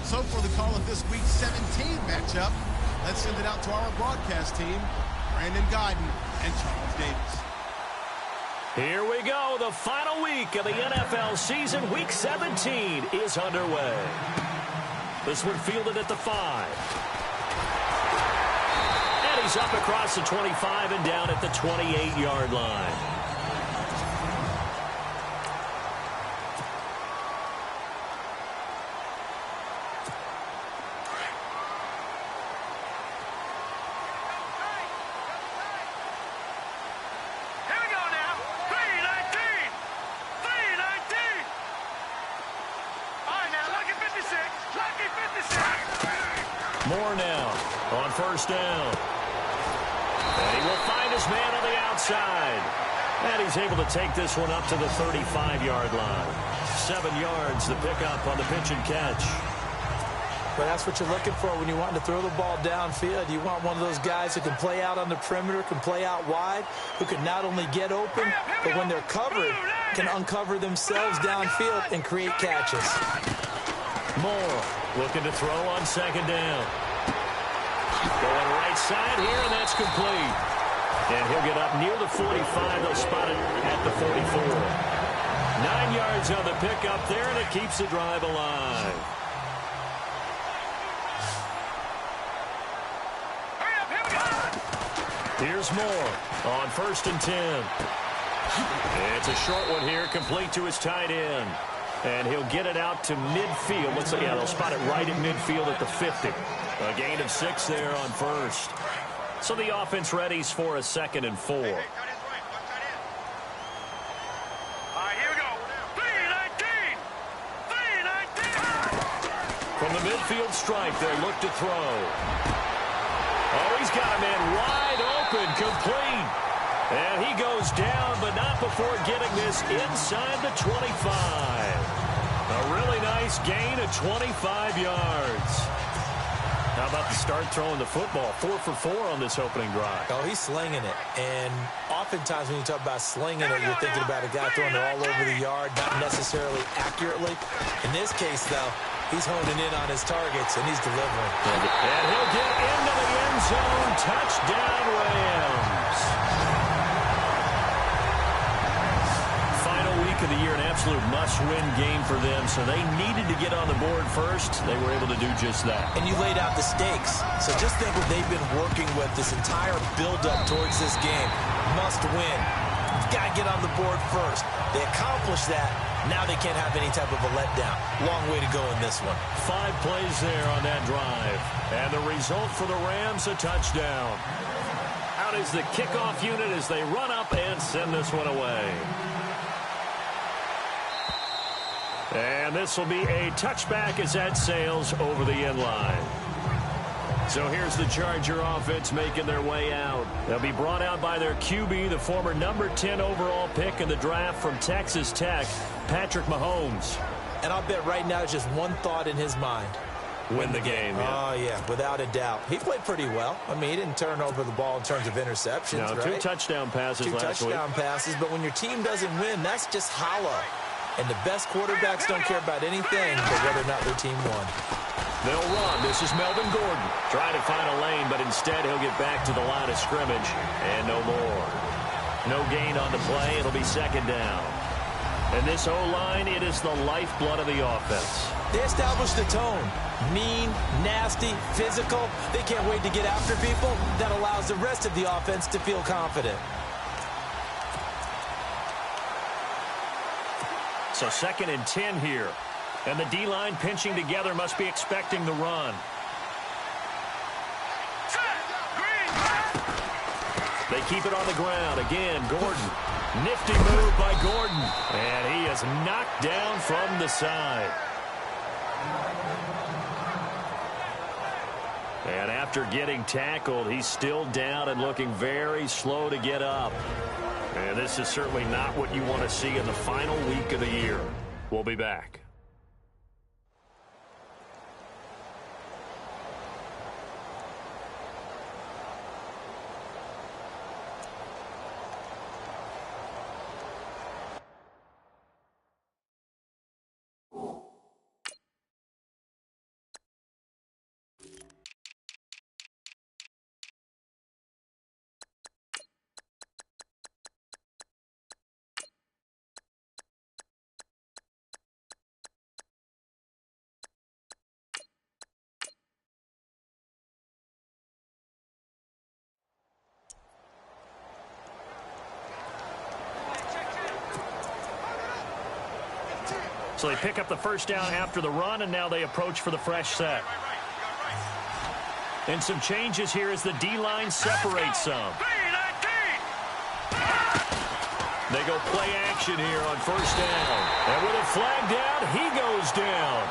So for the call of this week's 17 matchup, let's send it out to our broadcast team, Brandon Guyton and Charles Davis. Here we go. The final week of the NFL season, Week 17, is underway. This one fielded at the 5. And he's up across the 25 and down at the 28-yard line. More now on first down. And he will find his man on the outside. And he's able to take this one up to the 35-yard line. 7 yards, the pickup on the pitch and catch. But that's what you're looking for when you want to throw the ball downfield. You want one of those guys who can play out on the perimeter, can play out wide, who can not only get open, but when they're covered, can uncover themselves downfield and create catches. Moore looking to throw on second down. Going right side here, and that's complete. And he'll get up near the 45. They'll spot it at the 44. 9 yards on the pickup there, and it keeps the drive alive. Here's Moore on first and 10. It's a short one here, complete to his tight end. And he'll get it out to midfield. Looks like, yeah, they'll spot it right at midfield at the 50. A gain of 6 there on first. So the offense readies for a 2nd and 4. All right, here we go. 3-19. 3-19. From the midfield stripe, they'll look to throw. Oh, he's got a man wide open, complete. And he goes down, but not before getting this inside the 25. A really nice gain of 25 yards. How about the start throwing the football? 4 for 4 on this opening drive. Oh, he's slinging it. And oftentimes when you talk about slinging it, you're thinking about a guy throwing it all over the yard, not necessarily accurately. In this case, though, he's honing in on his targets, and he's delivering. And he'll get into the end zone. Touchdown, Rams. Of the year, an absolute must-win game for them, so they needed to get on the board first. They were able to do just that. And you laid out the stakes, so just think what they've been working with this entire build-up towards this game. Must win. You've got to get on the board first. They accomplished that. Now they can't have any type of a letdown. Long way to go in this one. 5 plays there on that drive, and the result for the Rams, a touchdown. Out is the kickoff unit as they run up and send this one away. And this will be a touchback as that sails over the end line. So here's the Charger offense making their way out. They'll be brought out by their QB, the former number 10 overall pick in the draft from Texas Tech, Patrick Mahomes. And I'll bet right now just one thought in his mind. Win the game. Yeah. Oh, yeah, without a doubt. He played pretty well. I mean, he didn't turn over the ball in terms of interceptions, no, right? 2 touchdown passes last week. 2 touchdown passes, but when your team doesn't win, that's just hollow. And the best quarterbacks don't care about anything but whether or not their team won. They'll run. This is Melvin Gordon. Trying to find a lane, but instead he'll get back to the line of scrimmage. And no more. No gain on the play. It'll be 2nd down. And this O-line, it is the lifeblood of the offense. They established the tone. Mean, nasty, physical. They can't wait to get after people. That allows the rest of the offense to feel confident. So 2nd and 10 here. And the D-line pinching together must be expecting the run. They keep it on the ground. Again, Gordon. Nifty move by Gordon. And he is knocked down from the side. And after getting tackled, he's still down and looking very slow to get up. And this is certainly not what you want to see in the final week of the year. We'll be back. So they pick up the first down after the run, and now they approach for the fresh set. And some changes here as the D-line separates some. They go play action here on first down. And with a flag down, he goes down.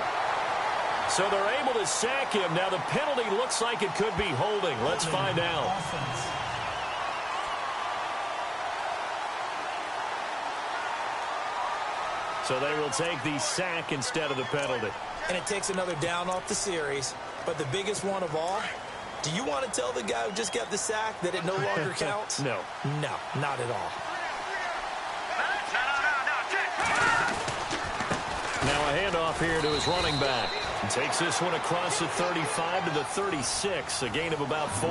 So they're able to sack him. Now the penalty looks like it could be holding. Let's find out. So they will take the sack instead of the penalty. And it takes another down off the series. But the biggest one of all, do you want to tell the guy who just got the sack that it no longer counts? No. No, not at all. Now a handoff here to his running back. He takes this one across the 35 to the 36, a gain of about 4.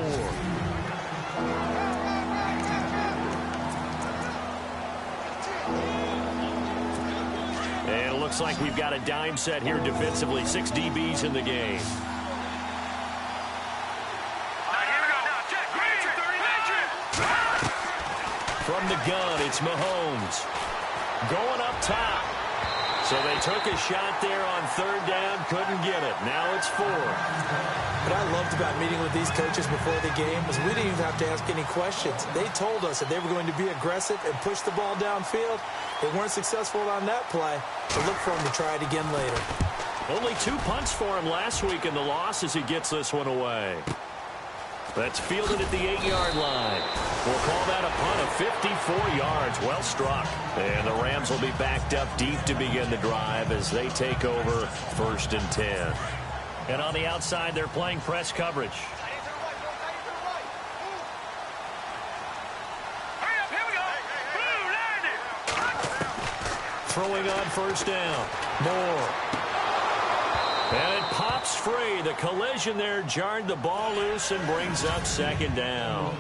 And it looks like we've got a dime set here defensively. 6 DBs in the game. From the gun, it's Mahomes. Going up top. So they took a shot there on third down, couldn't get it. Now it's 4. What I loved about meeting with these coaches before the game is we didn't even have to ask any questions. They told us that they were going to be aggressive and push the ball downfield. They weren't successful on that play, but look for them to try it again later. Only 2 punts for him last week in the loss as he gets this one away. That's fielded at the 8-yard line. We'll call that a punt of 54 yards. Well struck. And the Rams will be backed up deep to begin the drive as they take over 1st and 10. And on the outside, they're playing press coverage. Throwing on first down. Moore. And it pops free. The collision there jarred the ball loose and brings up 2nd down.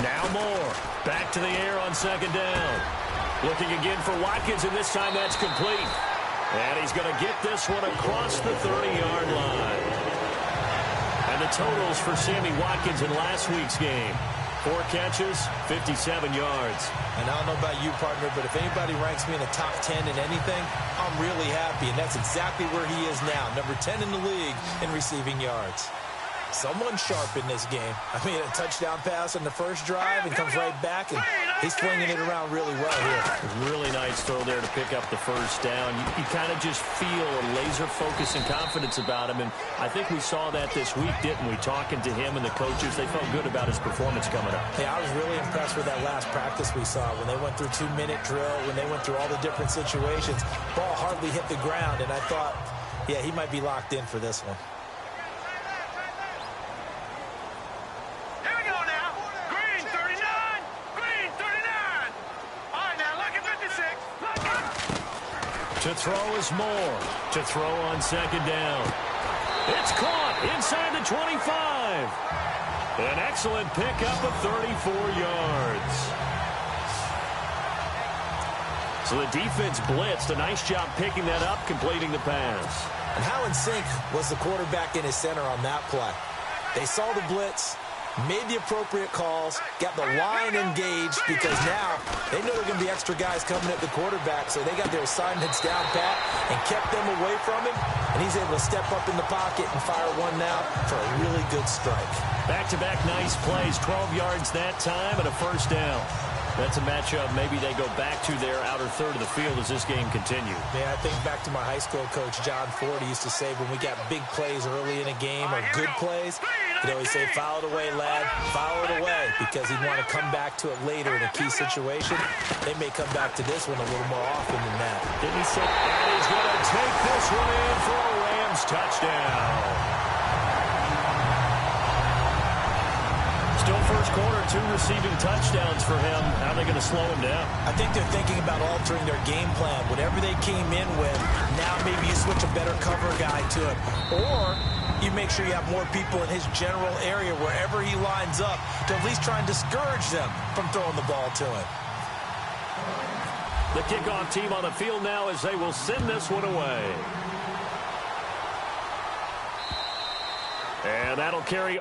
Now Moore. Back to the air on 2nd down. Looking again for Watkins, and this time that's complete. And he's going to get this one across the 30-yard line. And the totals for Sammy Watkins in last week's game. 4 catches, 57 yards. And I don't know about you, partner, but if anybody ranks me in the top 10 in anything, I'm really happy. And that's exactly where he is now, number 10 in the league in receiving yards. Someone sharp in this game. I mean, a touchdown pass on the first drive and comes right back, and he's flinging it around really well here. Really nice throw there to pick up the first down. You kind of just feel a laser focus and confidence about him, and I think we saw that this week, didn't we? Talking to him and the coaches, they felt good about his performance coming up. Hey, I was really impressed with that last practice we saw when they went through 2-minute drill, when they went through all the different situations. Ball hardly hit the ground, and I thought, yeah, he might be locked in for this one. To throw is Moore. To throw on 2nd down. It's caught inside the 25. An excellent pickup of 34 yards. So the defense blitzed. A nice job picking that up, completing the pass. And how in sync was the quarterback in his center on that play? They saw the blitz, made the appropriate calls, got the line engaged, because now they know there are going to be extra guys coming at the quarterback, so they got their assignments down pat and kept them away from him, and he's able to step up in the pocket and fire one now for a really good strike. Back-to-back nice plays, 12 yards that time and a first down. That's a matchup maybe they go back to their outer third of the field as this game continues. Yeah, I think back to my high school coach, John Ford. He used to say when we got big plays early in a game or good plays, he'd always say, foul it away, lad, foul it away, because he'd want to come back to it later in a key situation. They may come back to this one a little more often than that. Didn't he say, and he's going to take this one in for a Rams touchdown. Still first quarter, 2 receiving touchdowns for him. How are they going to slow him down? I think they're thinking about altering their game plan. Whatever they came in with, now maybe you switch a better cover guy to him. Or you make sure you have more people in his general area wherever he lines up to at least try and discourage them from throwing the ball to him. The kickoff team on the field now as they will send this one away. And that'll carry.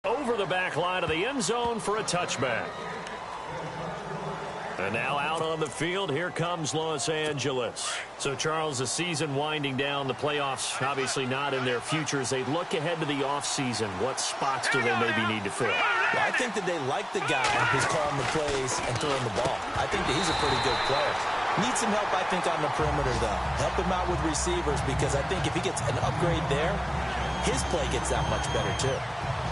Over the back line of the end zone for a touchback. And now out on the field, here comes Los Angeles. So, Charles, the season winding down, the playoffs obviously not in their future. As they look ahead to the offseason, what spots do they maybe need to fill? Well, I think that they like the guy who's calling the plays and throwing the ball. I think that he's a pretty good player. Needs some help, I think, on the perimeter, though. Help him out with receivers, because I think if he gets an upgrade there, his play gets that much better, too.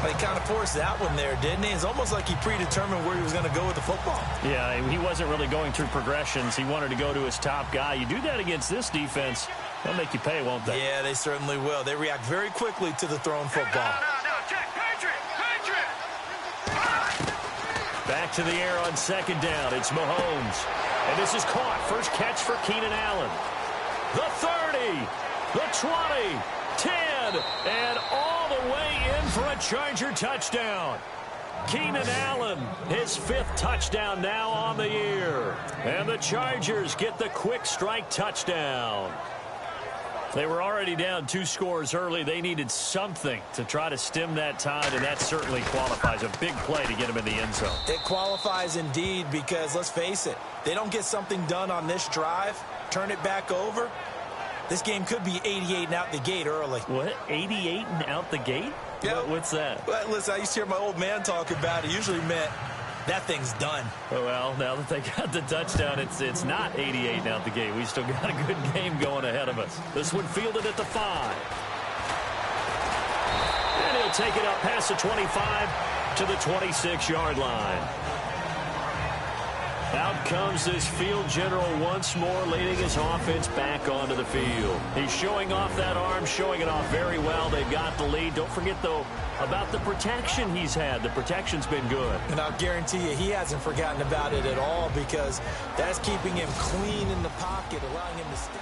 He kind of forced that one there, didn't he? It's almost like he predetermined where he was going to go with the football. Yeah, he wasn't really going through progressions. He wanted to go to his top guy. You do that against this defense, they'll make you pay, won't they? Yeah, they certainly will. They react very quickly to the thrown football. No, check, Patriot! Back to the air on second down. It's Mahomes. And this is caught. First catch for Keenan Allen. The 30, the 20, 10, and all the way in for a Charger touchdown. Keenan Allen, his 5th touchdown now on the year. And the Chargers get the quick strike touchdown. They were already down 2 scores early. They needed something to try to stem that tide, and that certainly qualifies. A big play to get them in the end zone. It qualifies indeed, because let's face it, they don't get something done on this drive, turn it back over, this game could be 88 and out the gate early. What? 88 and out the gate? Yeah. What's that? Well, listen, I used to hear my old man talk about it. Usually meant that thing's done. Well, now that they got the touchdown, it's not 88 out the gate. We still got a good game going ahead of us. This one fielded at the 5. And he'll take it up past the 25 to the 26-yard line. Out comes this field general once more, leading his offense back onto the field. He's showing off that arm, showing it off very well. They've got the lead. Don't forget, though, about the protection he's had. The protection's been good. And I'll guarantee you he hasn't forgotten about it at all, because that's keeping him clean in the pocket, allowing him to stay.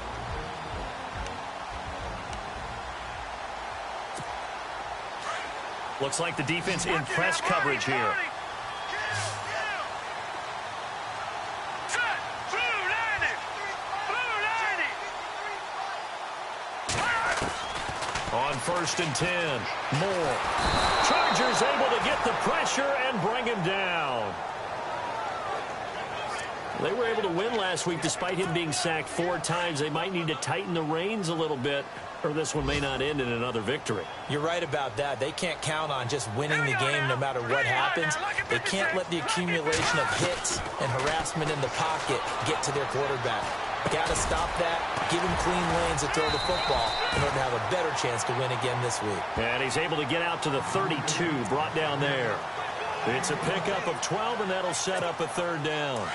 Looks like the defense in press coverage here. On 1st and 10, Moore. Chargers able to get the pressure and bring him down. They were able to win last week despite him being sacked 4 times. They might need to tighten the reins a little bit, or this one may not end in another victory. You're right about that. They can't count on just winning the game no matter what happens. They can't let the accumulation of hits and harassment in the pocket get to their quarterback. Got to stop that, give him clean lanes to throw the football in order to have a better chance to win again this week. And he's able to get out to the 32, brought down there. It's a pickup of 12, and that'll set up a 3rd down.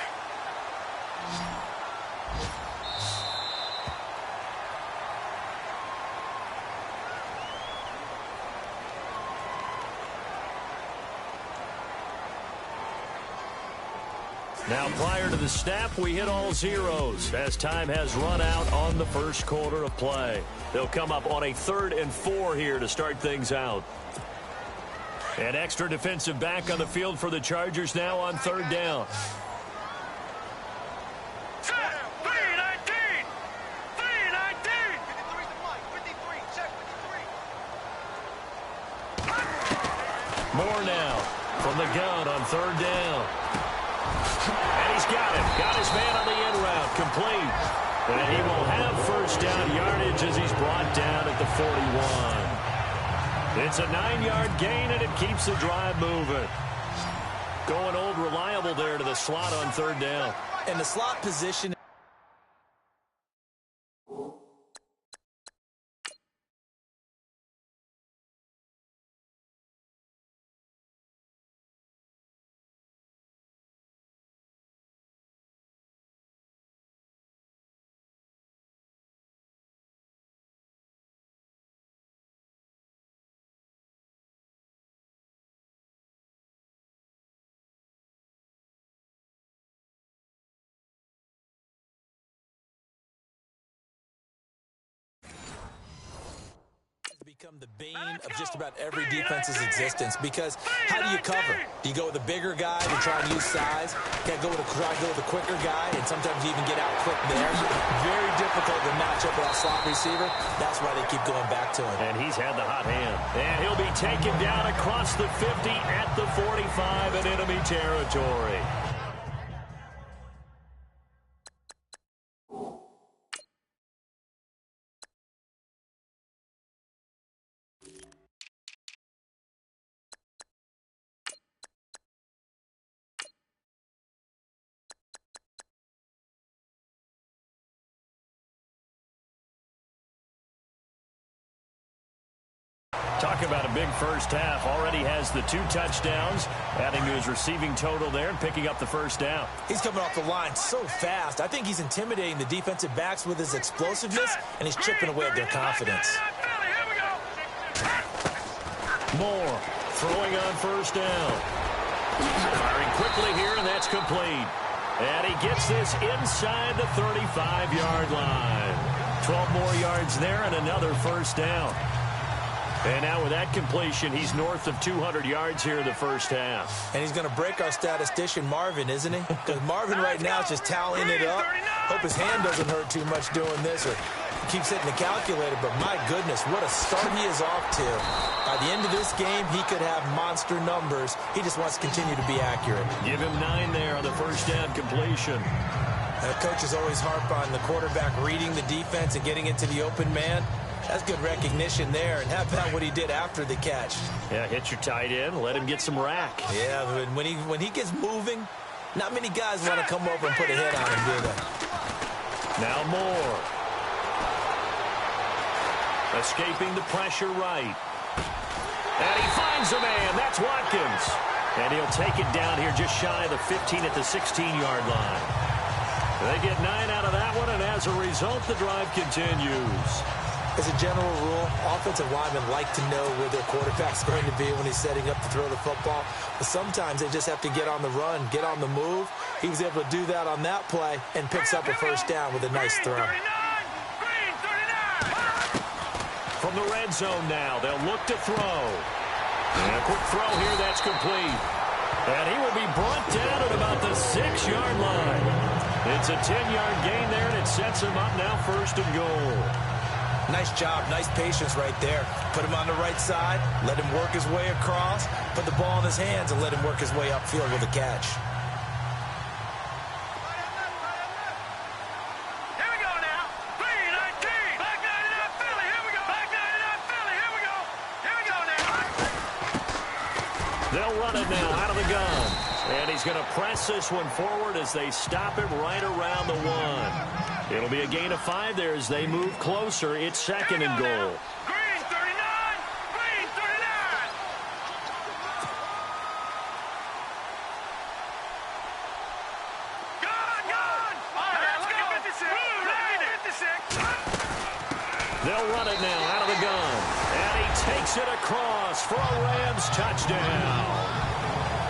Now, prior to the snap, we hit all zeros as time has run out on the first quarter of play. They'll come up on a 3rd and 4 here to start things out. An extra defensive back on the field for the Chargers now on 3rd down. Moore now from the gun on 3rd down. And he's got it. Got his man on the end route. Complete. And he will have 1st down yardage as he's brought down at the 41. It's a 9-yard gain, and it keeps the drive moving. Going old reliable there to the slot on 3rd down. And the slot position. Become the bane of just about every defense's existence, because how do you cover? Do you go with a bigger guy to try and use size? You got to go with a quicker guy, and sometimes you even get out quick there. Very difficult to match up with that slot receiver. That's why they keep going back to him. And he's had the hot hand. And he'll be taken down across the 50 at the 45 in enemy territory. Talk about a big first half. Already has the 2 touchdowns, adding to his receiving total there and picking up the 1st down. He's coming off the line so fast. I think he's intimidating the defensive backs with his explosiveness, and he's chipping away at their confidence. Moore throwing on 1st down. Firing quickly here, and that's complete. And he gets this inside the 35-yard line. 12 more yards there and another 1st down. And now with that completion, he's north of 200 yards here in the first half. And he's going to break our statistician Marvin, isn't he? Because Marvin right now is just tallying it up. Hope his hand doesn't hurt too much doing this, or keeps hitting the calculator. But my goodness, what a start he is off to. By the end of this game, he could have monster numbers. He just wants to continue to be accurate. Give him 9 there on the 1st down completion. And the coaches always harp on the quarterback reading the defense and getting into the open man. That's good recognition there. And how about what he did after the catch? Yeah, hit your tight end, let him get some rack. Yeah, when he gets moving, not many guys want to come over and put a hit on him, do they? Now Moore. Escaping the pressure right. And he finds a man. That's Watkins. And he'll take it down here just shy of the 15 at the 16-yard line. They get 9 out of that one, and as a result, the drive continues. As a general rule, offensive linemen like to know where their quarterback's going to be when he's setting up to throw the football. But sometimes they just have to get on the run, get on the move. He was able to do that on that play and picks up a first down with a nice throw. From the red zone now, they'll look to throw. And a quick throw here, that's complete. And he will be brought down at about the 6-yard line. It's a 10-yard gain there, and it sets him up now first and goal. Nice job, nice patience right there. Put him on the right side, let him work his way across, put the ball in his hands, and let him work his way upfield with a catch. Here we go now. 3-19. Back 99 Philly. Here we go. Back 99 Philly. Here we go. Here we go now. They'll run it now out of the gun. And he's going to press this one forward as they stop him right around the 1. It'll be a gain of 5 there as they move closer. It's second and goal. Green 39. Green 39. Gone. All right, let's go. 56. Blue 56. They'll run it now out of the gun. And he takes it across for a Rams touchdown.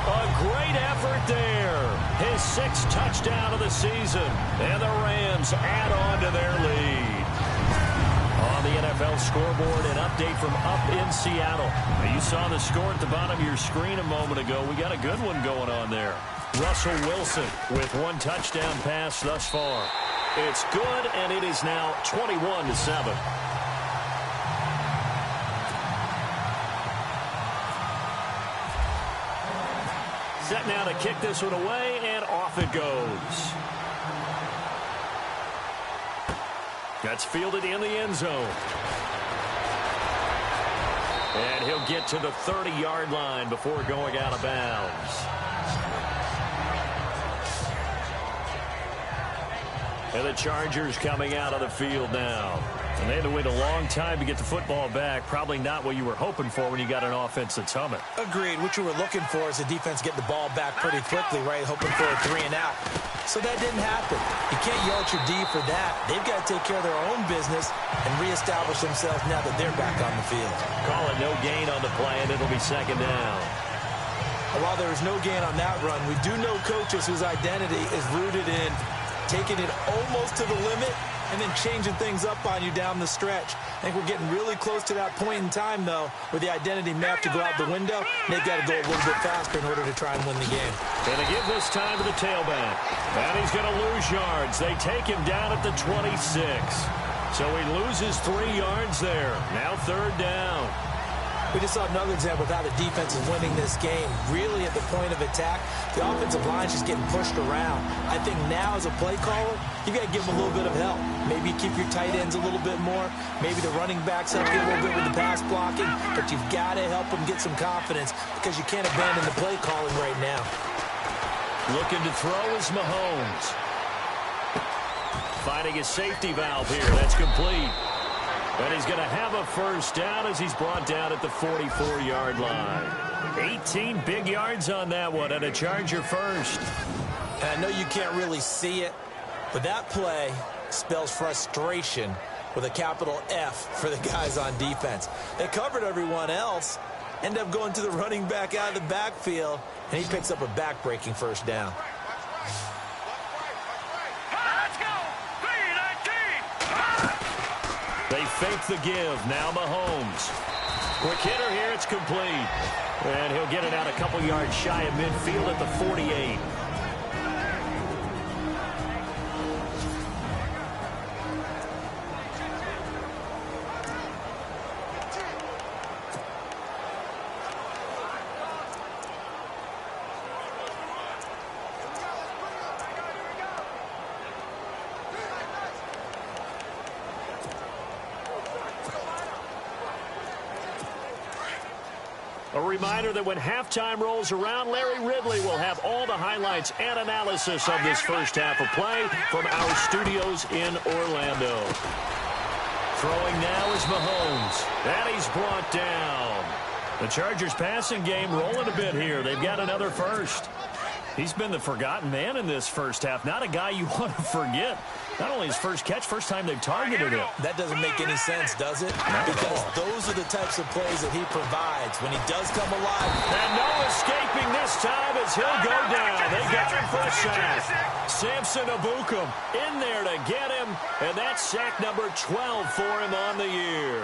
A great effort there. His 6th touchdown of the season. And the Rams add on to their lead. On the NFL scoreboard, an update from up in Seattle. Now, you saw the score at the bottom of your screen a moment ago. We got a good one going on there. Russell Wilson with 1 touchdown pass thus far. It's good, and it is now 21-7. Set now to kick this one away, and off it goes. That's fielded in the end zone. And he'll get to the 30-yard line before going out of bounds. And the Chargers coming out of the field now. And they had to wait a long time to get the football back. Probably not what you were hoping for when you got an offense that's humming. Agreed. What you were looking for is the defense getting the ball back pretty quickly, right? Hoping for a 3 and out. So that didn't happen. You can't yell at your D for that. They've got to take care of their own business and reestablish themselves now that they're back on the field. Call it no gain on the play, and it'll be second down. While there was no gain on that run, we do know coaches whose identity is rooted in taking it almost to the limit and then changing things up on you down the stretch. I think we're getting really close to that point in time, though, where the identity may have to go out the window, and they've got to go a little bit faster in order to try and win the game. Going to give this time to the tailback. And he's going to lose yards. They take him down at the 26. So he loses 3 yards there. Now third down. We just saw another example of how the defense is winning this game. Really at the point of attack, the offensive line is just getting pushed around. I think now as a play caller, you got to give them a little bit of help. Maybe keep your tight ends a little bit more. Maybe the running backs help you a little bit with the pass blocking. But you've got to help them get some confidence because you can't abandon the play calling right now. Looking to throw is Mahomes. Finding a safety valve here. That's complete. And he's going to have a first down as he's brought down at the 44-yard line. 18 big yards on that one, and a Charger first. And I know you can't really see it, but that play spells frustration with a capital F for the guys on defense. They covered everyone else, end up going to the running back out of the backfield, and he picks up a back-breaking first down. They fake the give. Now Mahomes. Quick hitter here. It's complete. And he'll get it out a couple yards shy of midfield at the 48. A reminder that when halftime rolls around, Larry Ridley will have all the highlights and analysis of this first half of play from our studios in Orlando. Throwing now is Mahomes, and he's brought down. The Chargers passing game rolling a bit here. They've got another first. He's been the forgotten man in this first half. Not a guy you want to forget. Not only his first catch, first time they've targeted him. That doesn't make any sense, does it? Because those are the types of plays that he provides when he does come alive. And no escaping this time as he'll go down. They got him for a sack. Samson Abukum in there to get him, and that's sack number 12 for him on the year.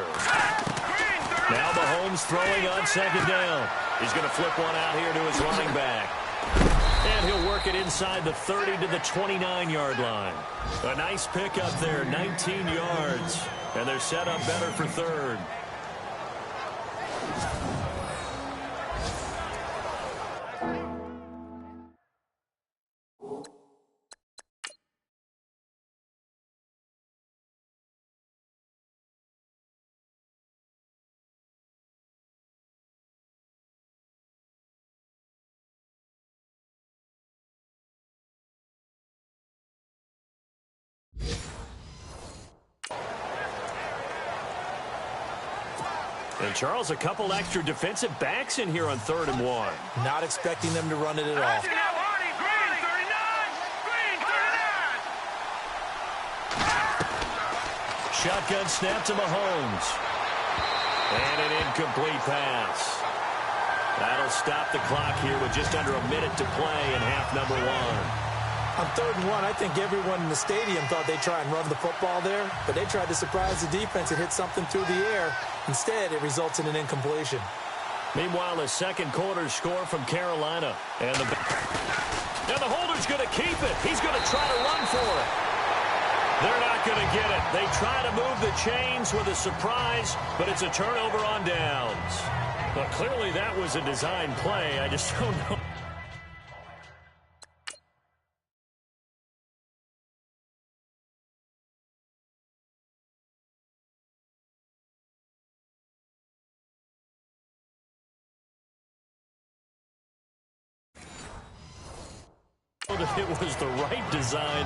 Now Mahomes throwing on second down. He's going to flip one out here to his running back. And he'll work it inside the 30 to the 29-yard line. A nice pickup there, 19 yards. And they're set up better for third. And, Charles, a couple extra defensive backs in here on 3rd and 1. Not expecting them to run it at all. Shotgun snap to Mahomes. And an incomplete pass. That'll stop the clock here with just under a minute to play in half number 1. On 3rd and 1, I think everyone in the stadium thought they'd try and run the football there, but they tried to surprise the defense and hit something through the air. Instead, it results in an incompletion. Meanwhile, a second quarter score from Carolina. And the holder's going to keep it. He's going to try to run for it. They're not going to get it. They try to move the chains with a surprise, but it's a turnover on downs. Well, clearly that was a design play. I just don't know. It was the right design.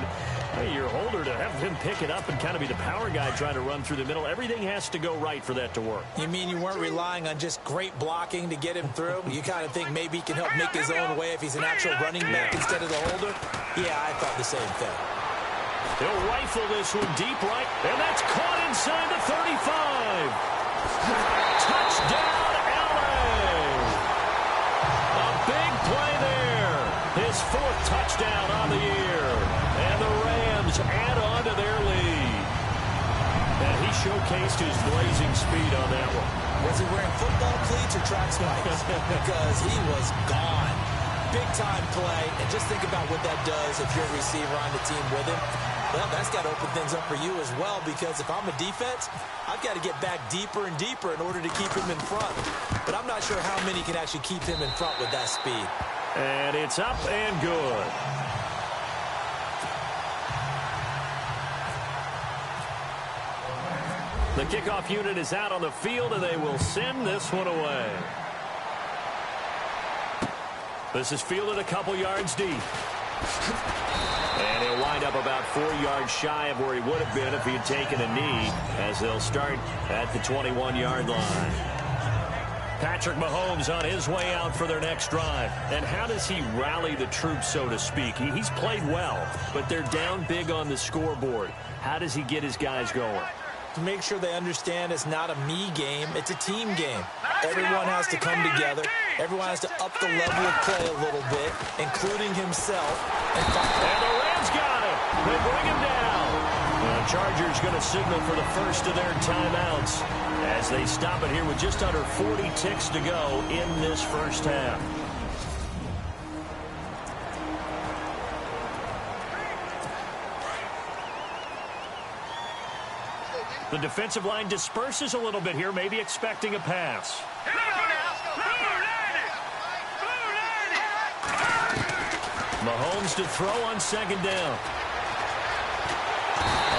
Hey, your holder to have him pick it up and kind of be the power guy trying to run through the middle. Everything has to go right for that to work. You mean you weren't relying on just great blocking to get him through? You kind of think maybe he can help make his own way if he's an actual running back instead of the holder? Yeah, I thought the same thing. He'll rifle this one deep right, and that's caught inside the 35. Touchdown, LA! A big play there. His 4th touchdown on the year. And the Rams add on to their lead. And he showcased his blazing speed on that one. Was he wearing football cleats or track spikes? Because he was gone. Big-time play. And just think about what that does if you're a receiver on the team with him. Well, that's got to open things up for you as well, because if I'm a defense, I've got to get back deeper and deeper in order to keep him in front. But I'm not sure how many can actually keep him in front with that speed. And it's up and good. The kickoff unit is out on the field, and they will send this one away. This is fielded a couple yards deep. And he'll wind up about 4 yards shy of where he would have been if he had taken a knee, as they'll start at the 21-yard line. Patrick Mahomes on his way out for their next drive. And how does he rally the troops, so to speak? He's played well, but they're down big on the scoreboard. How does he get his guys going? To make sure they understand it's not a me game, it's a team game. Everyone has to come together. Everyone has to up the level of play a little bit, including himself. And the Rams got him. They bring him down. The Chargers going to signal for the first of their timeouts as they stop it here with just under 40 ticks to go in this first half. The defensive line disperses a little bit here, maybe expecting a pass. Mahomes to throw on second down.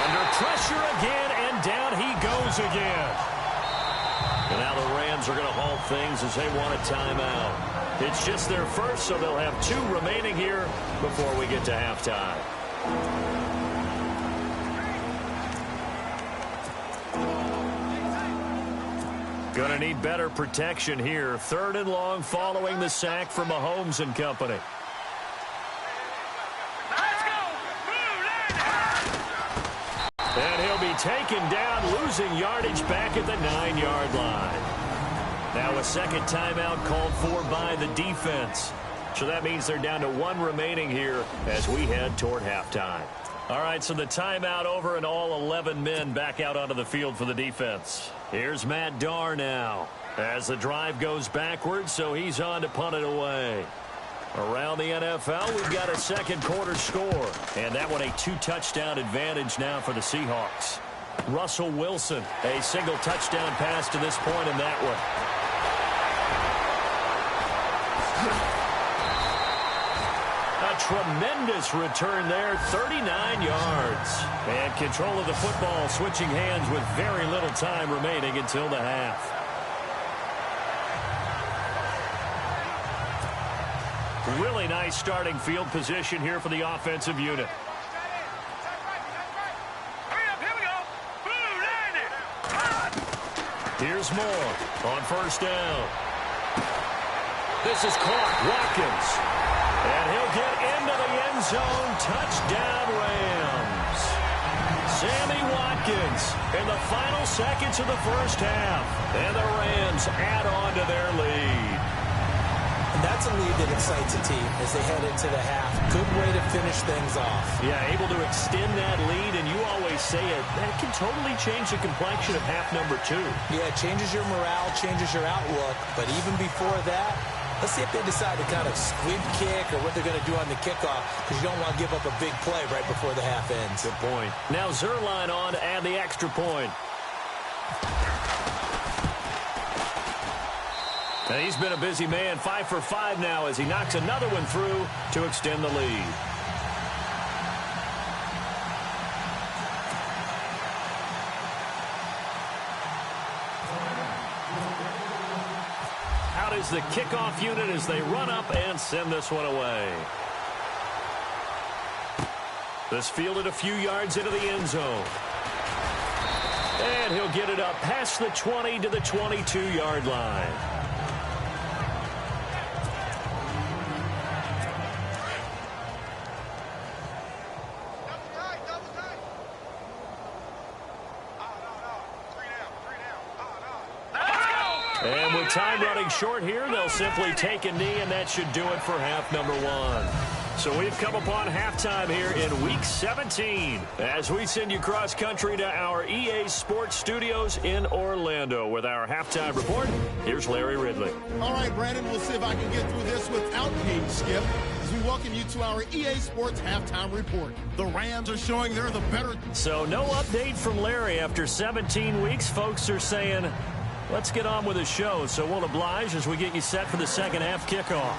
Under pressure again, and down he goes again. And now the Rams are going to halt things as they want a timeout. It's just their first, so they'll have 2 remaining here before we get to halftime. Going to need better protection here. 3rd and long following the sack from Mahomes and company. And he'll be taken down, losing yardage back at the 9-yard line. Now a second timeout called for by the defense. So that means they're down to 1 remaining here as we head toward halftime. All right, so the timeout over and all 11 men back out onto the field for the defense. Here's Matt Darr now as the drive goes backwards, so he's on to punt it away. Around the NFL, we've got a second quarter score, and that one a 2-touchdown advantage now for the Seahawks. Russell Wilson, a single touchdown pass to this point in that one. A tremendous return there, 39 yards. And control of the football switching hands with very little time remaining until the half. Really nice starting field position here for the offensive unit. Here's Moore on first down. This is caught. Watkins. And he'll get into the end zone. Touchdown, Rams. Sammy Watkins in the final seconds of the first half. And the Rams add on to their lead. And that's a lead that excites a team as they head into the half. Good way to finish things off. Yeah, able to extend that lead, and you always say it, that can totally change the complexion of half number 2. Yeah, it changes your morale, changes your outlook, but even before that, let's see if they decide to kind of squib kick or what they're going to do on the kickoff, because you don't want to give up a big play right before the half ends. Good point. Now Zerline on to add the extra point. And he's been a busy man, 5 for 5 now as he knocks another one through to extend the lead. Out is the kickoff unit as they run up and send this one away. This fielded a few yards into the end zone. And he'll get it up past the 20 to the 22-yard line. And with time running short here, they'll simply take a knee, and that should do it for half number 1. So we've come upon halftime here in Week 17 as we send you cross-country to our EA Sports Studios in Orlando with our halftime report. Here's Larry Ridley. All right, Brandon, we'll see if I can get through this without being skipped as we welcome you to our EA Sports halftime report. The Rams are showing they're the better. So no update from Larry after 17 weeks. Folks are saying, let's get on with the show, so we'll oblige as we get you set for the second half kickoff.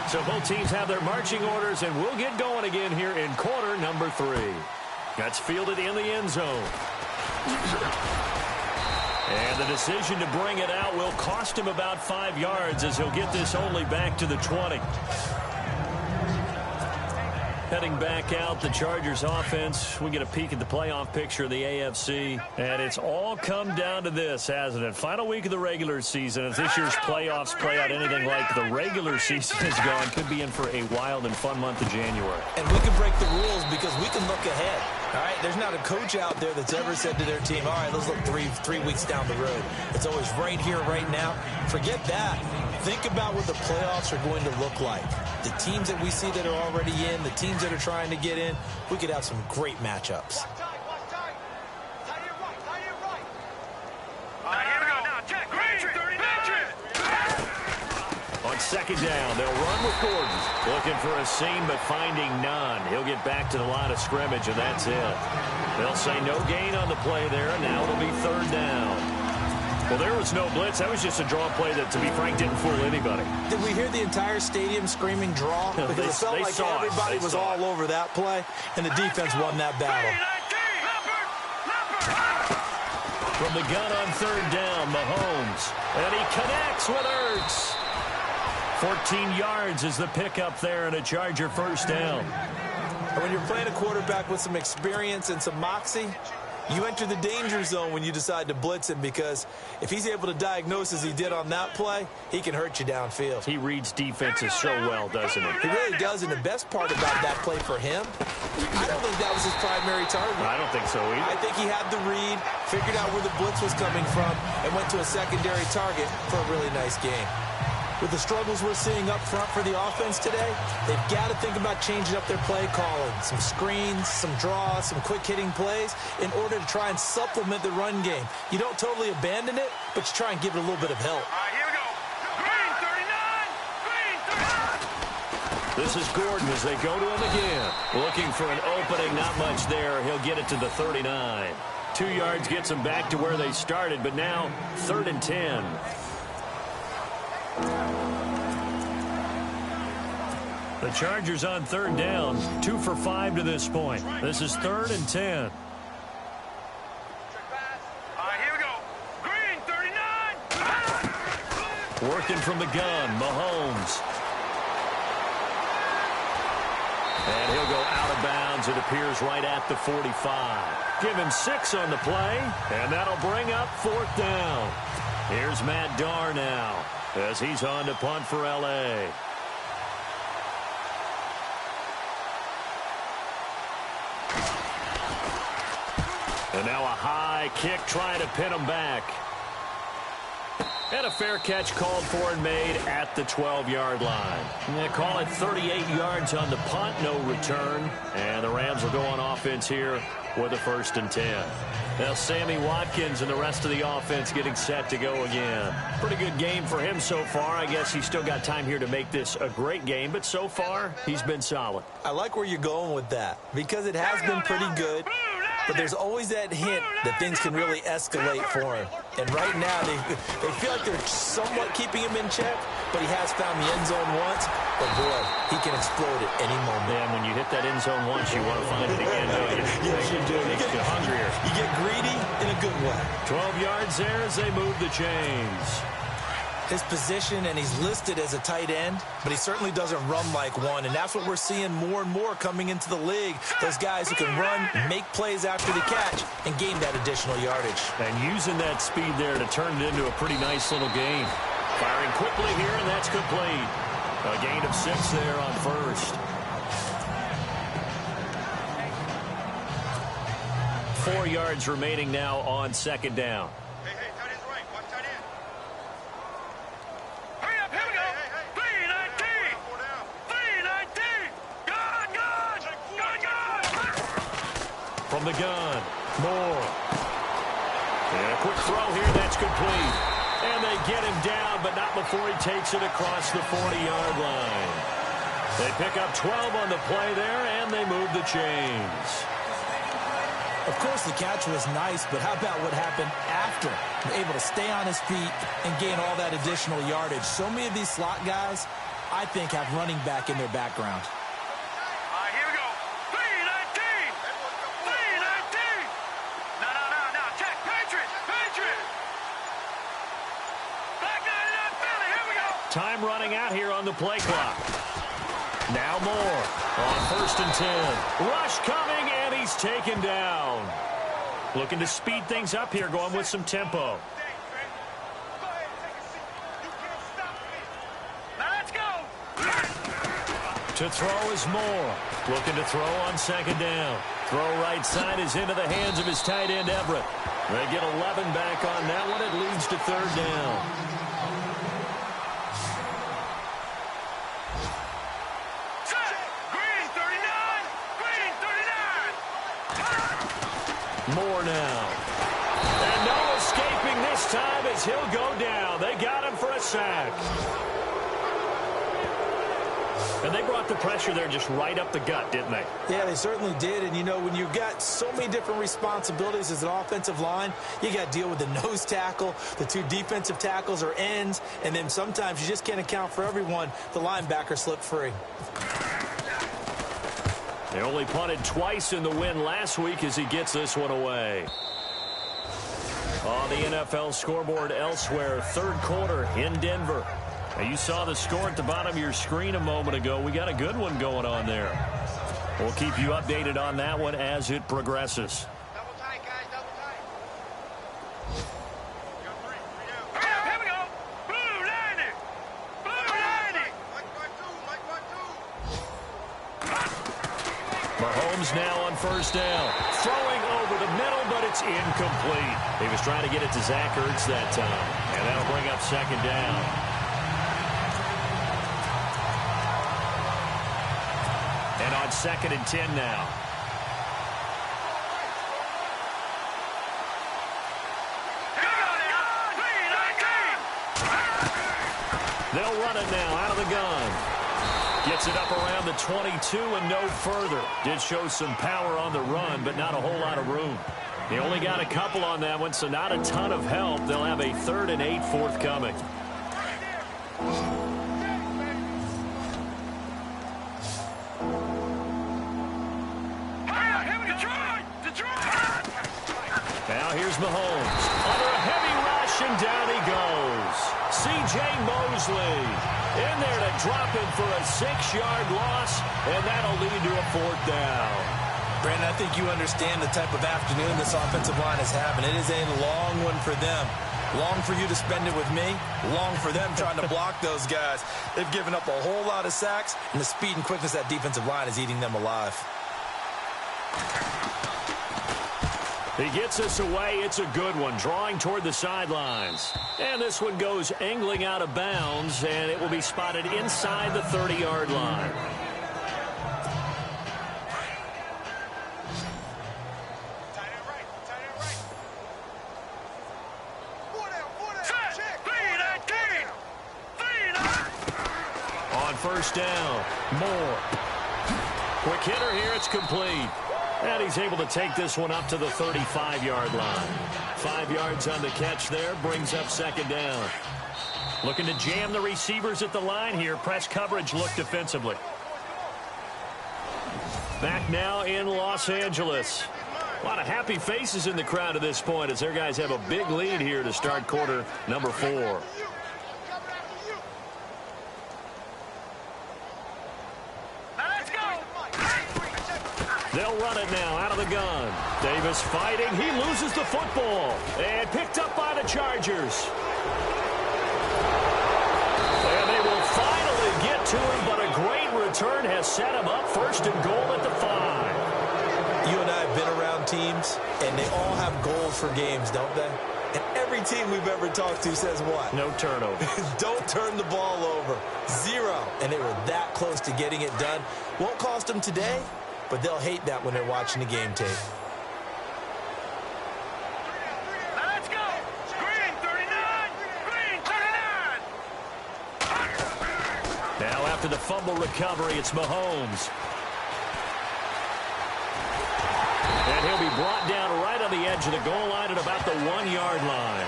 So both teams have their marching orders, and we'll get going again here in quarter number 3. That's fielded in the end zone. And the decision to bring it out will cost him about 5 yards as he'll get this only back to the 20. Heading back out, the Chargers offense. We get a peek at the playoff picture of the AFC. And it's all come down to this, hasn't it? Final week of the regular season. If this year's playoffs play out anything like the regular season has gone, could be in for a wild and fun month of January. And we can break the rules because we can look ahead. All right, there's not a coach out there that's ever said to their team, all right, let's look three weeks down the road. It's always right here, right now. Forget that. Think about what the playoffs are going to look like. The teams that we see that are already in, the teams that are trying to get in, we could have some great matchups. On second down, they'll run with Gordon. Looking for a seam, but finding none. He'll get back to the line of scrimmage, and that's it. They'll say no gain on the play there, and now it'll be third down. Well, there was no blitz. That was just a draw play that, to be frank, didn't fool anybody. Did we hear the entire stadium screaming draw? Because it felt like everybody was all over that play, and the defense won that battle. From the gun on third down, Mahomes. And he connects with Ertz. 14 yards is the pickup there and a Charger first down. And when you're playing a quarterback with some experience and some moxie, you enter the danger zone when you decide to blitz him, because if he's able to diagnose as he did on that play, he can hurt you downfield. He reads defenses so well, doesn't he? He really does, and the best part about that play for him, I don't think that was his primary target. I don't think so either. I think he had the read, figured out where the blitz was coming from, and went to a secondary target for a really nice game. With the struggles we're seeing up front for the offense today, they've got to think about changing up their play calling. Some screens, some draws, some quick-hitting plays in order to try and supplement the run game. You don't totally abandon it, but you try and give it a little bit of help. All right, here we go. Green 39. Green 39. This is Gordon as they go to him again. Looking for an opening, not much there. He'll get it to the 39. 2 yards gets them back to where they started, but now 3rd and 10. The Chargers on third down, 2 for 5 to this point. This is 3rd and 10. All right, here we go. Green 39. Working from the gun, Mahomes. And he'll go out of bounds, it appears, right at the 45. Give him 6 on the play, and that'll bring up 4th down. Here's Matt Darr now, as he's on to punt for L.A. And now a high kick trying to pin him back. And a fair catch called for and made at the 12-yard line. They call it 38 yards on the punt, no return. And the Rams will go on offense here with a 1st and 10. Now Sammy Watkins and the rest of the offense getting set to go again. Pretty good game for him so far. I guess he's still got time here to make this a great game, but so far he's been solid. I like where you're going with that, because it has been pretty good. But there's always that hint that things can really escalate for him. And right now, they feel like they're somewhat keeping him in check, but he has found the end zone once. But, boy, he can explode at any moment. Man, when you hit that end zone once, you want to find it again, don't you? Yes, you do. Makes you hungrier. You get greedy in a good way. 12 yards there as they move the chains. His position, and he's listed as a tight end, but he certainly doesn't run like one, and that's what we're seeing more and more coming into the league. Those guys who can run, make plays after the catch, and gain that additional yardage. And using that speed there to turn it into a pretty nice little game. Firing quickly here, and that's complete. A gain of 6 there on 1st. 4 yards remaining now on 2nd down. From the gun, Moore. And a quick throw here, that's complete. And they get him down, but not before he takes it across the 40-yard line. They pick up 12 on the play there, and they move the chains. Of course, the catch was nice, but how about what happened after? Able to stay on his feet and gain all that additional yardage. So many of these slot guys, I think, have running back in their background. Time running out here on the play clock. Now Moore on 1st and 10. Rush coming, and he's taken down. Looking to speed things up here, going with some tempo. Let's go. To throw is Moore. Looking to throw on 2nd down. Throw right side is into the hands of his tight end, Everett. They get 11 back on that one. It leads to 3rd down. Moore now. And no escaping this time as he'll go down. They got him for a sack. And they brought the pressure there just right up the gut, didn't they? Yeah, they certainly did. And, you know, when you've got so many different responsibilities as an offensive line, you got to deal with the nose tackle, the 2 defensive tackles or ends, and then sometimes you just can't account for everyone. The linebacker slipped free. They only punted twice in the win last week as he gets this one away. On the NFL scoreboard elsewhere, third quarter in Denver. Now, you saw the score at the bottom of your screen a moment ago. We got a good one going on there. We'll keep you updated on that one as it progresses. Double tight, guys, double tight. Here we go. Blue 90. Blue 90. Mahomes now on first down. Throwing over the middle, but it's incomplete. He was trying to get it to Zach Ertz that time. And that'll bring up second down. And on 2nd and 10 now. They'll run it now out of the gun. Gets it up around the 22 and no further. Did show some power on the run, but not a whole lot of room. He only got a couple on that one, so not a ton of help. They'll have a 3rd and 8 forthcoming. Now here's Mahomes. Under a heavy rush, and down he goes. C.J. Mosley in there to drop him for a 6-yard loss, and that'll lead to a 4th down. Brandon, I think you understand the type of afternoon this offensive line is having. It is a long one for them. Long for you to spend it with me. Long for them trying to block those guys. They've given up a whole lot of sacks, and the speed and quickness of that defensive line is eating them alive. He gets us away. It's a good one, drawing toward the sidelines. And this one goes angling out of bounds, and it will be spotted inside the 30-yard line. On first down, Moore. Quick hitter here, it's complete. And he's able to take this one up to the 35-yard line. 5 yards on the catch there, brings up second down. Looking to jam the receivers at the line here. Press coverage look defensively. Back now in Los Angeles. A lot of happy faces in the crowd at this point as their guys have a big lead here to start quarter number 4. They'll run it now out of the gun. Davis fighting. He loses the football. And picked up by the Chargers. And they will finally get to him, but a great return has set him up 1st and goal at the 5. You and I have been around teams, and they all have goals for games, don't they? And every team we've ever talked to says what? No turnover. Don't turn the ball over. 0. And they were that close to getting it done. Won't cost them today, but they'll hate that when they're watching the game tape. Let's go. Green 39. Green 39. Now after the fumble recovery, it's Mahomes. And he'll be brought down right on the edge of the goal line at about the 1-yard line.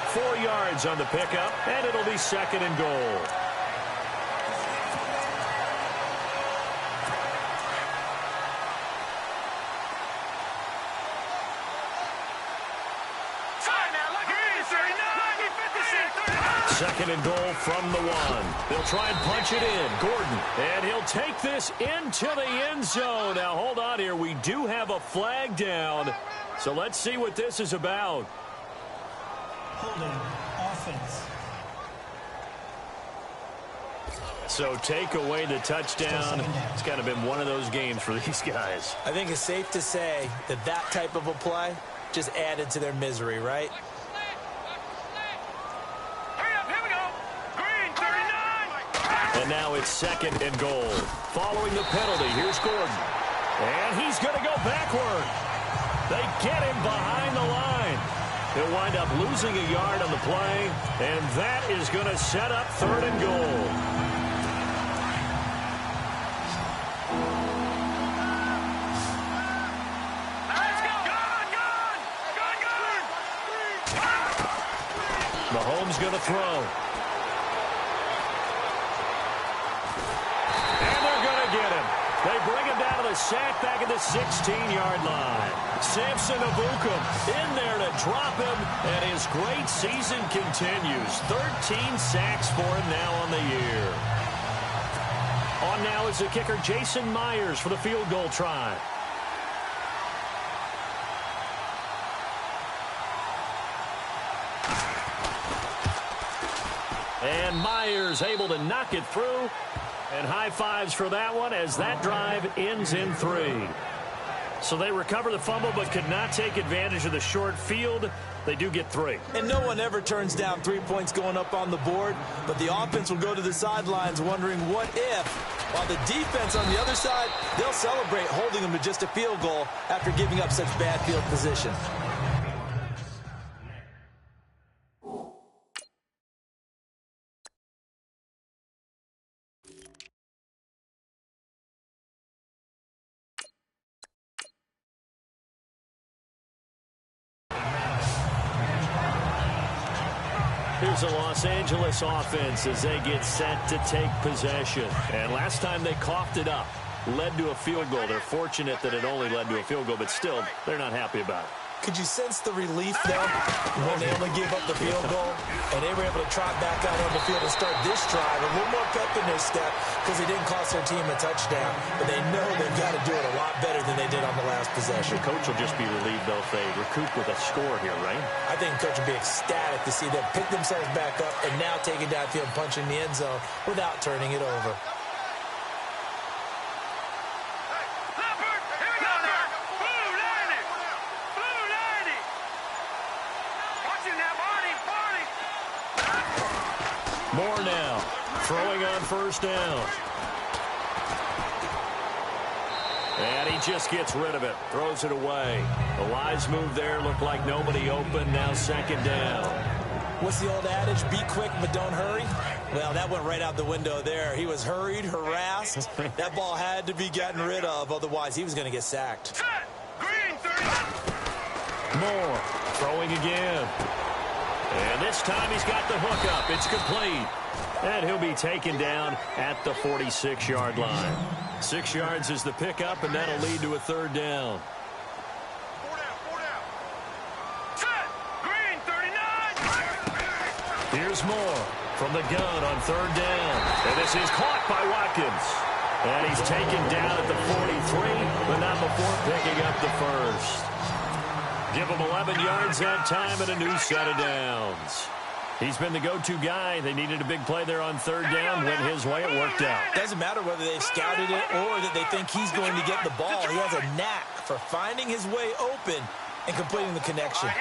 4 yards on the pickup, and it'll be 2nd and goal. Second and goal from the 1. They'll try and punch it in. Gordon. And he'll take this into the end zone. Now, hold on here. We do have a flag down. So let's see what this is about. Holding offense. So take away the touchdown. It's kind of been one of those games for these guys. I think it's safe to say that that type of a play just added to their misery, right? And now it's 2nd and goal. Following the penalty, here's Gordon. And he's going to go backward. They get him behind the line. He'll wind up losing a yard on the play, and that is going to set up 3rd and goal. Mahomes going to throw. They bring him down to the sack back at the 16-yard line. Samson Ebukam in there to drop him, and his great season continues. 13 sacks for him now on the year. On now is the kicker Jason Myers for the field goal try. And Myers able to knock it through. And high fives for that one as that drive ends in 3. So they recover the fumble but could not take advantage of the short field. They do get 3. And no one ever turns down 3 points going up on the board, but the offense will go to the sidelines wondering what if, while the defense on the other side, they'll celebrate holding them to just a field goal after giving up such bad field position. Here's the Los Angeles offense as they get set to take possession. And last time they coughed it up, led to a field goal. They're fortunate that it only led to a field goal, but still, they're not happy about it. Could you sense the relief, though, when they only gave up the field goal and they were able to trot back out on the field and start this drive? A little more pep in their step because they didn't cost their team a touchdown, but they know they've got to do it a lot better than they did on the last possession. The coach will just be relieved, though, if they recoup with a score here, right? I think the coach will be ecstatic to see them pick themselves back up and now take it downfield and punch in the end zone without turning it over. Moore now, throwing on first down. And he just gets rid of it, throws it away. The wise move there, looked like nobody open, now second down. What's the old adage, be quick but don't hurry? Well, that went right out the window there. He was hurried, harassed. That ball had to be gotten rid of, otherwise he was going to get sacked. Moore throwing again. And this time he's got the hook up. It's complete. And he'll be taken down at the 46-yard line. 6 yards is the pickup, and that'll lead to a third down. Here's Moore from the gun on third down. And this is caught by Watkins. And he's taken down at the 43, but not before picking up the first. Give him 11 yards that time and a new set of downs. He's been the go-to guy. They needed a big play there on third down. Went his way. It worked out. Doesn't matter whether they've scouted it or that they think he's going to get the ball. He has a knack for finding his way open and completing the connection.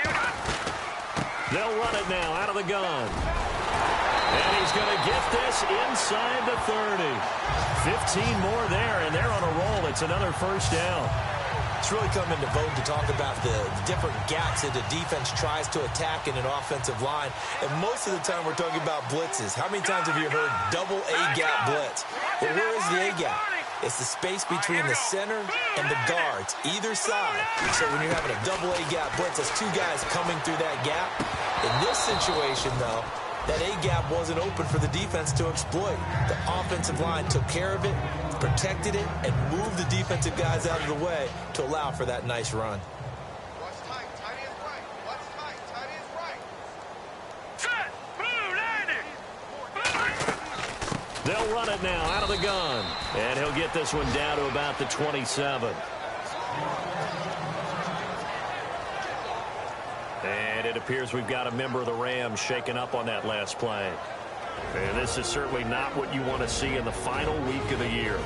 They'll run it now out of the gun. And he's going to get this inside the 30. 15 more there, and they're on a roll. It's another first down. It's really come into vogue to talk about the different gaps that the defense tries to attack in an offensive line. And most of the time we're talking about blitzes. How many times have you heard double A-gap blitz? Well, where is the A-gap? It's the space between the center and the guards, either side. So when you're having a double A-gap blitz, that's two guys coming through that gap. In this situation, though, that A-gap wasn't open for the defense to exploit. The offensive line took care of it, protected it, and moved the defensive guys out of the way to allow for that nice run. What's tight? Tight is right. What's tight? Tight is right. Set! Blue, landing! They'll run it now out of the gun. And he'll get this one down to about the 27. And it appears we've got a member of the Rams shaken up on that last play. And this is certainly not what you want to see in the final week of the year.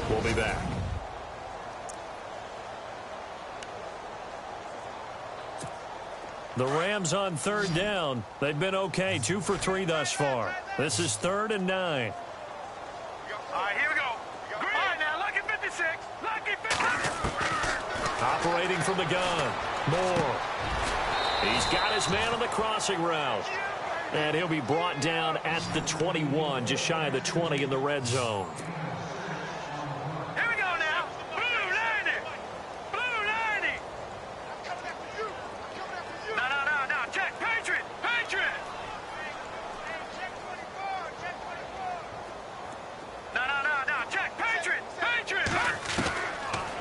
We'll be back. The Rams on third down. They've been okay, 2 for 3 thus far. This is 3rd and 9. All right, here we go. Green. All right, now, lucky 56. Lucky 56. Operating from the gun. Moore. He's got his man on the crossing route. And he'll be brought down at the 21, just shy of the 20 in the red zone. Here we go now. Blue, landing. Blue, landing. I'm coming after you. I'm coming after you. No. Check. Patriot. Patriot. Check 24. Check 24. No. Check. Patriot. Patriot.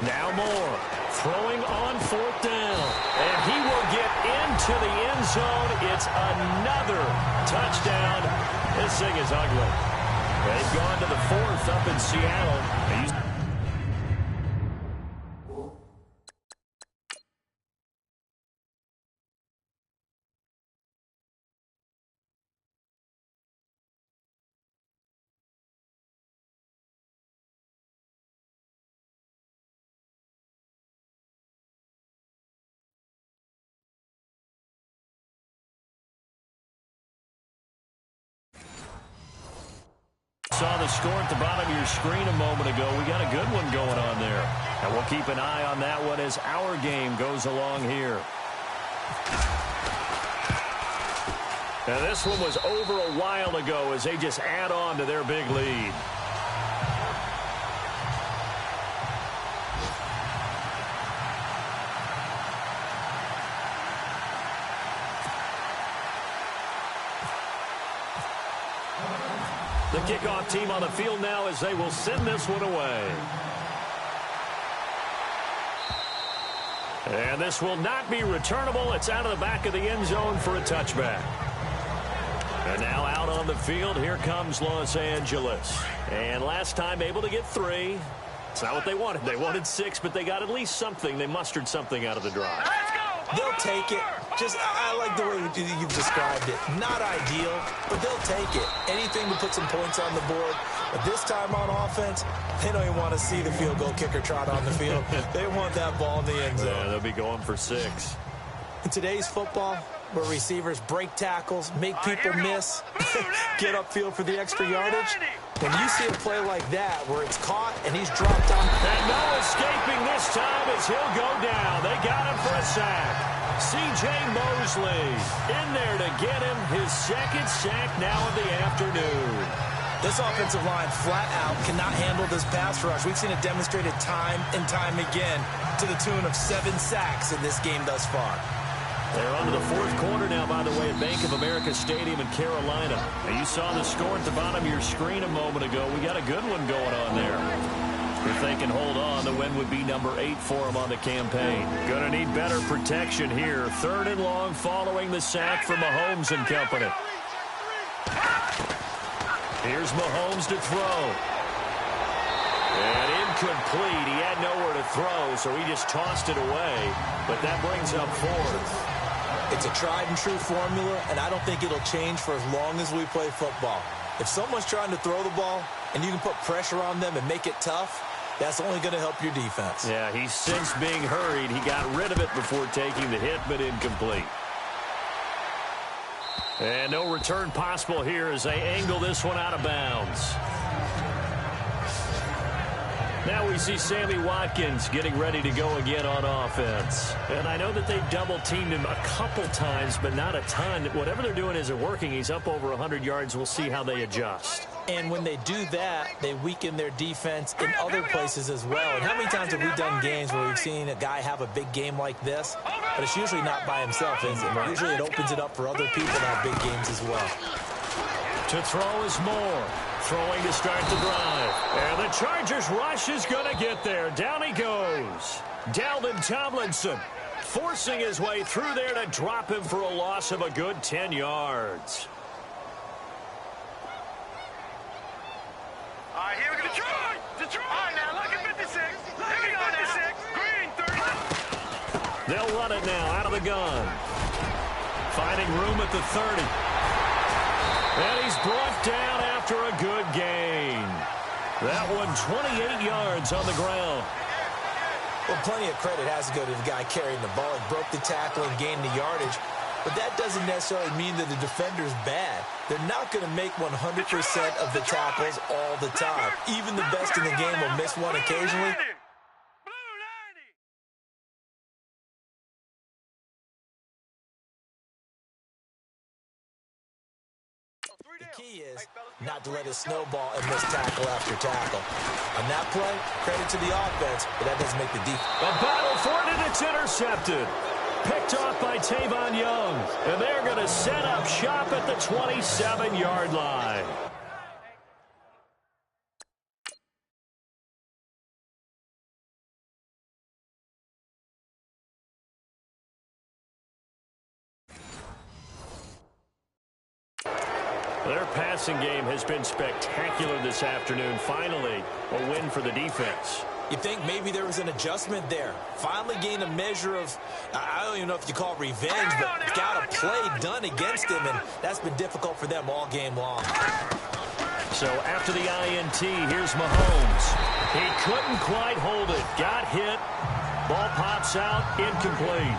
Now Moore throwing on 4th down. into the end zone. It's another touchdown. This thing is ugly. They've gone to the 4th up in Seattle. Saw the score at the bottom of your screen a moment ago. We got a good one going on there. And we'll keep an eye on that one as our game goes along here. And this one was over a while ago as they just add on to their big lead. The kickoff team on the field now as they will send this one away. And this will not be returnable. It's out of the back of the end zone for a touchback. And now out on the field, here comes Los Angeles. And last time able to get 3. It's not what they wanted. They wanted 6, but they got at least something. They mustered something out of the drive. They'll take it. I like the way you've described it. Not ideal, but they'll take it. Anything to put some points on the board. But this time on offense, they don't even want to see the field goal kicker trot on the field. They want that ball in the end zone. Yeah, they'll be going for 6. In today's football, where receivers break tackles, make people miss, get upfield for the extra yardage, when you see a play like that where it's caught and he's dropped on. And no escaping this time as he'll go down. They got him for a sack. C.J. Mosley in there to get him his 2nd sack now of the afternoon. This offensive line flat out cannot handle this pass rush. We've seen it demonstrated time and time again to the tune of 7 sacks in this game thus far. They're on to the 4th quarter now, by the way, at Bank of America Stadium in Carolina. Now, you saw the score at the bottom of your screen a moment ago. We got a good one going on there. If they can hold on, the win would be number 8 for them on the campaign. Going to need better protection here. 3rd and long following the sack from Mahomes and company. Here's Mahomes to throw. And incomplete. He had nowhere to throw, so he just tossed it away. But that brings up 4th. It's a tried-and-true formula, and I don't think it'll change for as long as we play football. If someone's trying to throw the ball and you can put pressure on them and make it tough, that's only going to help your defense. Yeah, he's since being hurried. He got rid of it before taking the hit, but incomplete. And no return possible here as they angle this one out of bounds. Now we see Sammy Watkins getting ready to go again on offense. And I know that they've double-teamed him a couple times, but not a ton. Whatever they're doing isn't working. He's up over 100 yards. We'll see how they adjust. And when they do that, they weaken their defense in other places as well. And how many times have we done games where we've seen a guy have a big game like this? But it's usually not by himself, is it? Usually it opens it up for other people to have big games as well. To throw is Moore. Throwing to start the drive. And the Chargers rush is going to get there. Down he goes. Dalvin Tomlinson forcing his way through there to drop him for a loss of a good 10 yards. All right, here we go. Detroit! All right, now look at 56. Here we go, 56. Green, 30. They'll run it now out of the gun. Finding room at the 30. And he's brought down after a good gain. That one 28 yards on the ground. Well, plenty of credit has to go to the guy carrying the ball. He broke the tackle and gained the yardage. But that doesn't necessarily mean that the defender's bad. They're not going to make 100% of the tackles all the time. Even the best in the game will miss one occasionally. The key is not to let it snowball and miss tackle after tackle. On that play, credit to the offense, but that doesn't make the defense. A battle for it, and it's intercepted. Picked off by Tavon Young. And they're going to set up shop at the 27-yard line. Their passing game has been spectacular this afternoon. Finally, a win for the defense. You think maybe there was an adjustment there. Finally gained a measure of, I don't even know if you call it revenge, but got a play done against him, and that's been difficult for them all game long. So after the INT, here's Mahomes. He couldn't quite hold it. Got hit. Ball pops out, incomplete.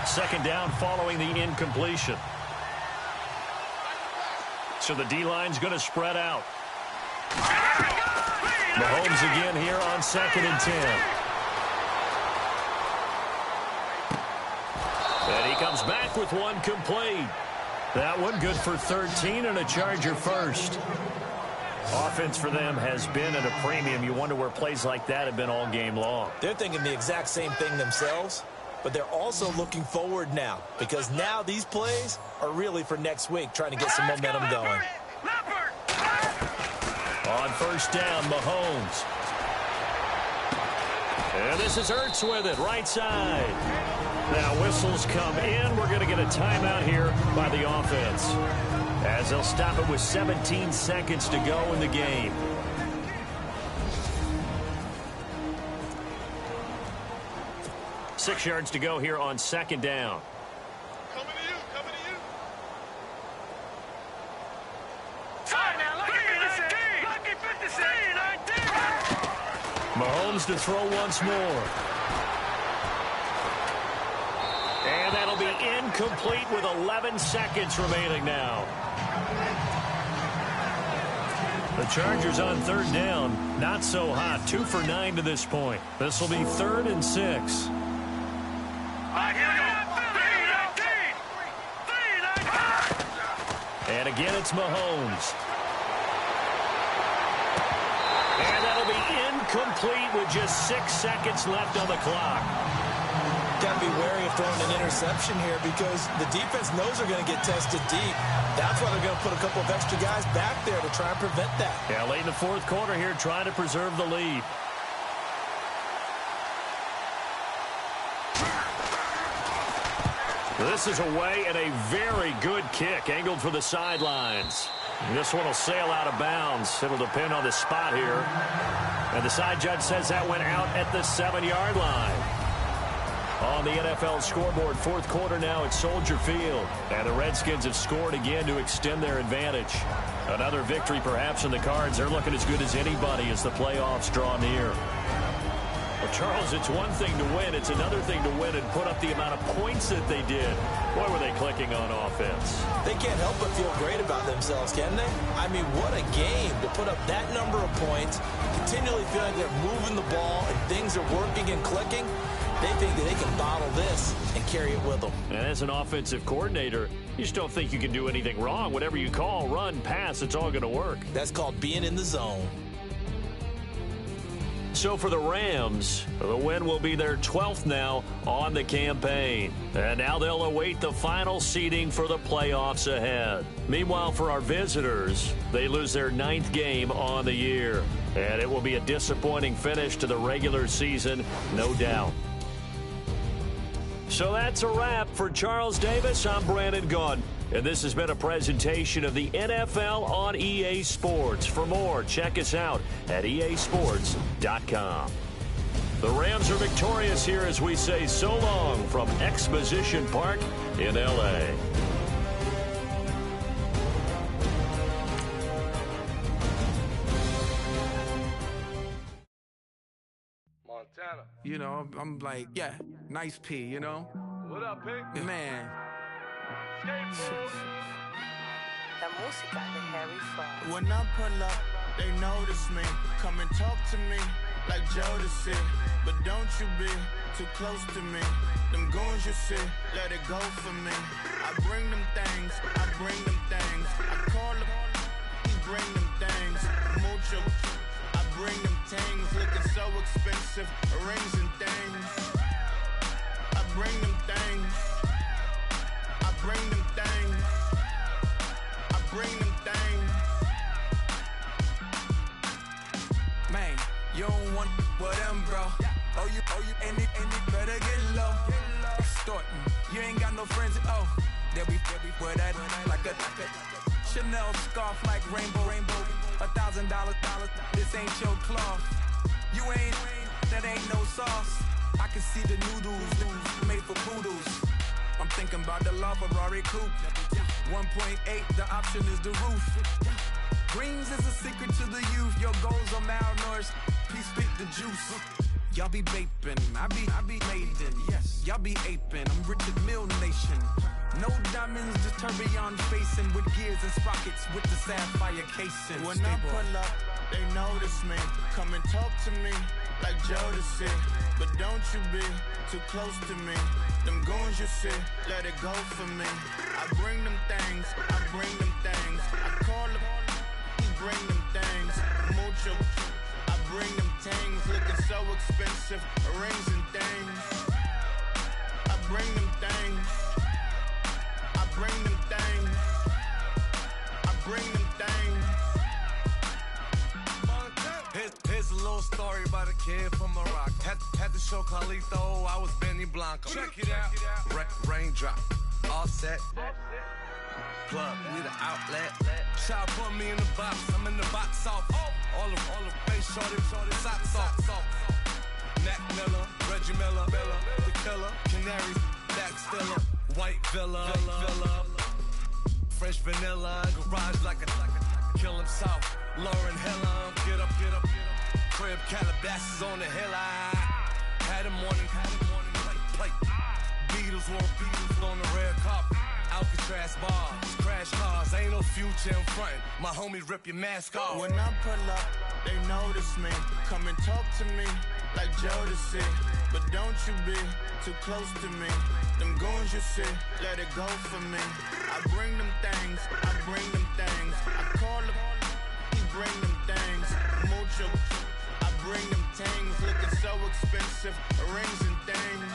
Second down following the incompletion. So the D-line's going to spread out. Mahomes again here on 2nd and 10. And he comes back with one complete. That one good for 13 and a Charger first. Offense for them has been at a premium. You wonder where plays like that have been all game long. They're thinking the exact same thing themselves. But they're also looking forward now, because now these plays are really for next week, trying to get some momentum going. On first down, Mahomes. And this is Ertz with it, right side. Now whistles come in. We're going to get a timeout here by the offense, as they'll stop it with 17 seconds to go in the game. Six yards to go here on 2nd down. Coming to you, coming to you. Lucky 56. Mahomes to throw once more. And that'll be incomplete with 11 seconds remaining now. The Chargers on 3rd down. Not so hot. 2 for 9 to this point. This will be 3rd and 6. And again, it's Mahomes. And that'll be incomplete with just 6 seconds left on the clock. Got to be wary of throwing an interception here, because the defense knows they're going to get tested deep. That's why they're going to put a couple of extra guys back there to try and prevent that. Yeah, late in the 4th quarter here, trying to preserve the lead. This is away, and a very good kick, angled for the sidelines. This one will sail out of bounds. It'll depend on the spot here. And the side judge says that went out at the 7-yard line. On the NFL scoreboard, 4th quarter now at Soldier Field. And the Redskins have scored again to extend their advantage. Another victory perhaps in the cards. They're looking as good as anybody as the playoffs draw near. Well, Charles, it's one thing to win. It's another thing to win and put up the amount of points that they did. Boy, were they clicking on offense. They can't help but feel great about themselves, can they? I mean, what a game to put up that number of points, continually feel like they're moving the ball and things are working and clicking. They think that they can bottle this and carry it with them. And as an offensive coordinator, you just don't think you can do anything wrong. Whatever you call, run, pass, it's all going to work. That's called being in the zone. So for the Rams, the win will be their 12th now on the campaign. And now they'll await the final seeding for the playoffs ahead. Meanwhile, for our visitors, they lose their 9th game on the year. And it will be a disappointing finish to the regular season, no doubt. So that's a wrap. For Charles Davis, I'm Brandon Gunn. And this has been a presentation of the NFL on EA Sports. For more, check us out at easports.com. The Rams are victorious here as we say so long from Exposition Park in L.A. Montana. You know, I'm like, yeah, nice P, you know? What up, Pig? Man. La música de Harry Fraud. When I pull up, they notice me. Come and talk to me like Jodeci. But don't you be too close to me. Them goons you see, let it go for me. I bring them things, I bring them things. I call them, he bring them things. Mucho, I bring them things. Looking so expensive, rings and things. I bring them things. I bring them things. I bring them things. Man, you don't want with them, bro. and it better get low. Extorting, you ain't got no friends. Oh, they'll be wear that like a Chanel scarf like rainbow. $1,000, this ain't your cloth. You ain't, that ain't no sauce. I can see the noodles made for poodles. I'm thinking about the LaFerrari coupe. 1.8, the option is the roof. Greens is a secret to the youth. Your goals are malnourished. Please spit the juice. Y'all be vaping, I be laden. Yes, y'all be aping. I'm Richard Mill Nation. No diamonds, just tourbillon facing with gears and sprockets with the sapphire casing. When I pull up, they notice me. Come and talk to me like Jodeci. But don't you be too close to me. Them goons you see, let it go for me. I bring them things, I bring them things. I call them, he bring them things. Mucho, I bring them things. Looking so expensive, rings and things. I bring them things. I bring them things. I bring them things. Here's a little story about a kid from Morocco. Had to show Carlito I was Benny Blanco. Check it out. Raindrop, offset. Plug, we the outlet. Child put me in the box. I'm in the box off. All the face shorty, socks off. Mac Miller, Reggie Miller, the killer, Canaries, back stiller, white villa, French vanilla, garage like a kill himself. Lauren Hill, get up. Crib Calabasas on the hill. I had a morning plate. Beatles on the red carpet. Alcatraz bars, crash cars, ain't no future in front. My homies rip your mask off. When I pull up, they notice me. Come and talk to me like Jodeci. But don't you be too close to me. Them goons you see, let it go for me. I bring them things, I bring them things. I call them, he bring them things. Mucho, I bring them things. Looking so expensive, rings and things.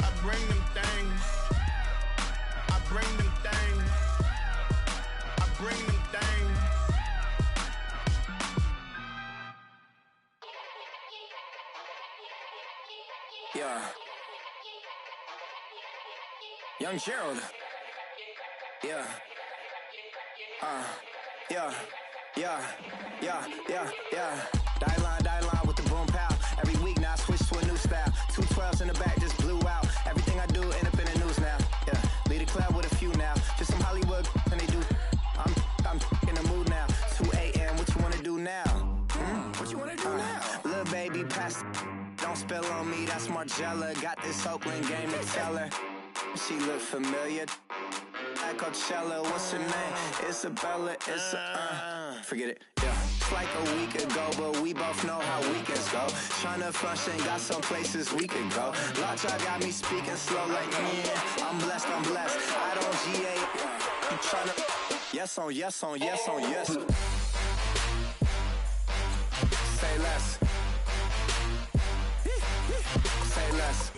I bring them things. I bring them things. I bring them things. Yeah. Young Gerald. Yeah. Yeah. Die line with the boom pow. Every week now I switch to a new style. 212s in the back just blew out. Everything I do end up in the news now. Yeah. Lead a club with a few now. Just some Hollywood and they do. I'm in the mood now. 2 a.m. What you wanna do now? What you wanna do now? Little baby pass. Don't spill on me. That's Margella. Got this Oakland game to tell her. She look familiar. At Coachella, what's her name? Isabella, forget it, yeah. It's like a week ago, but we both know how weekends go. Tryna function, got some places we could go. Lockjaw got me speaking slow like, yeah, I'm blessed. I don't GA, I'm tryna, yes on yes. Say less. Say less.